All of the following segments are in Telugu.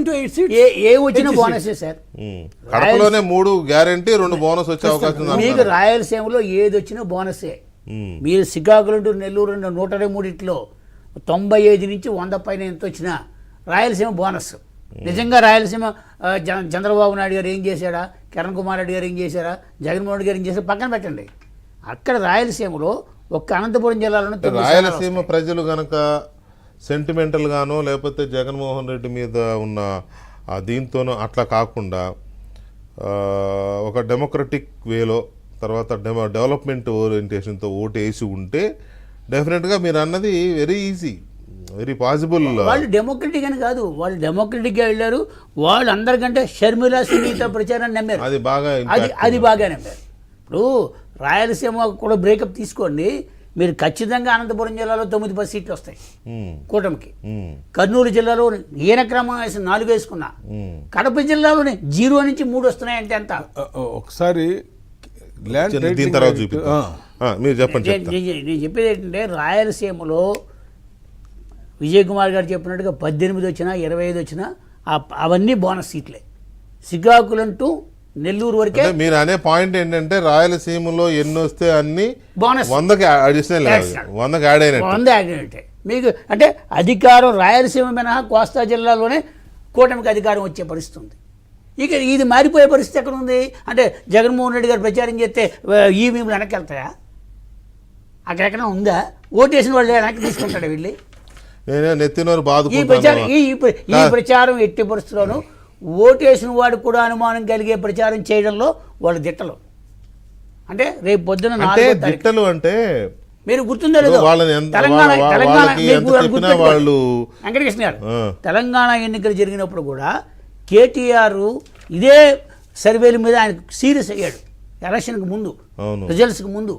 to 8 seats. ఏ వచ్చిన బోనసే సార్. కడపలోనే 3 గ్యారెంటీ 2 బోనస్ వచ్చే అవకాశం ఉంది. మీకు రాయలసీమలో ఏది వచ్చినా బోనసే. మీరు శ్రీకాకుళం టు నెల్లూరు 123లో 95 నుంచి 100 పైన ఎంత వచ్చినా రాయలసీమ బోనస్. నిజంగా రాయలసీమ చంద్రబాబు నాయుడు గారు ఏం చేశాడా, కిరణ్ కుమార్ రెడ్డి గారు ఏం చేశారా, జగన్మోహన్ రెడ్డి గారు ఏం చేశారా పక్కన పెట్టండి. అక్కడ రాయలసీమలో ఒక్క అనంతపురం జిల్లాలోనే రాయలసీమ ప్రజలు గనక సెంటిమెంటల్ గానో లేకపోతే జగన్మోహన్ రెడ్డి మీద ఉన్న దీంతోనో అట్లా కాకుండా ఒక డెమోక్రటిక్ వేలో తర్వాత డెవలప్మెంట్ ఓరియంటేషన్తో ఓటు వేసి ఉంటే డెఫినెట్గా మీరు అన్నది వెరీ ఈజీ, వెరీ పాసిబుల్. వాళ్ళు డెమోక్రటిక్ అని కాదు, వాళ్ళు డెమోక్రటిక్గా వెళ్ళారు. వాళ్ళు అందరికంటే షర్మిలా సునీత ప్రచారాన్ని నమ్మారు. అది బాగా నమ్మారు. ఇప్పుడు రాయలసీమ కూడా బ్రేకప్ తీసుకోండి, మీరు ఖచ్చితంగా అనంతపురం జిల్లాలో 9-10 సీట్లు వస్తాయి కూటమికి. కర్నూలు జిల్లాలో ఈయన క్రమం వేసి 4 వేసుకున్నా, కడప జిల్లాలోనే 0 నుంచి 3 వస్తున్నాయంటే ఎంత? ఒకసారి దీని తర్వాత మీరు చెప్పండి. నేను చెప్పేది ఏంటంటే రాయలసీమలో విజయ్ కుమార్ గారు చెప్పినట్టుగా 18 వచ్చినా 25 వచ్చినా అవన్నీ బోనస్ సీట్లే. శ్రీకాకుళం టు నెల్లూరు వరకే. మీరు అనే పాయింట్ ఏంటంటే రాయలసీమలో ఎన్ని వస్తే అన్ని బోనస్ 100కి అడిషనల్ 100కి యాడ్ అయినట్టే. మీకు అంటే అధికారం రాయలసీమ మినహా కోస్తా జిల్లాలోనే కూటమికి అధికారం వచ్చే పరిస్థితి ఉంది. ఇక ఇది మారిపోయే పరిస్థితి ఎక్కడ ఉంది అంటే జగన్మోహన్ రెడ్డి గారు ప్రచారం చేస్తే ఈవీఎంలు వెనక్కి వెళ్తాయా? అక్కడెక్కడ ఉందా? ఓటేసిన వాళ్ళు వెనక్కి తీసుకుంటాడు వీళ్ళు. ఈ ప్రచారం ఎట్టి పరిస్థితుల్లోనూ ఓటేసిన వాడు కూడా అనుమానం కలిగే ప్రచారం చేయడంలో వాళ్ళు దిట్టలు. అంటే రేపు పొద్దున దిట్టలు అంటే మీరు గుర్తుందో లేదో వెంకటకృష్ణ గారు తెలంగాణ ఎన్నికలు జరిగినప్పుడు కూడా కేటీఆర్ ఇదే సర్వేల మీద ఆయన సీరియస్ అయ్యాడు. ఎలక్షన్కి ముందు, రిజల్ట్స్కి ముందు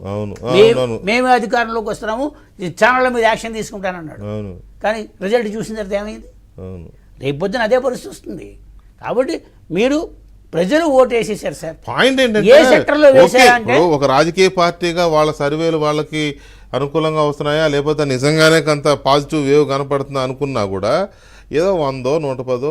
మేమే అధికారంలోకి వస్తున్నాము, ఛానళ్ళ మీద యాక్షన్ తీసుకుంటానన్నాడు. కానీ రిజల్ట్ చూసిన తర్వాత ఏమైంది? రేపు పొద్దున అదే పరిస్థితి వస్తుంది. కాబట్టి మీరు ప్రజలు ఓటు వేసేసారు సార్. పాయింట్ ఏంటంటే ఏ సెక్టర్లో వేసారంటే ఒక రాజకీయ పార్టీగా వాళ్ళ సర్వేలు వాళ్ళకి అనుకూలంగా వస్తున్నాయా లేకపోతే నిజంగానే కొంత పాజిటివ్ వేవ్ కనపడుతుందా అనుకున్నా కూడా ఏదో 100, 110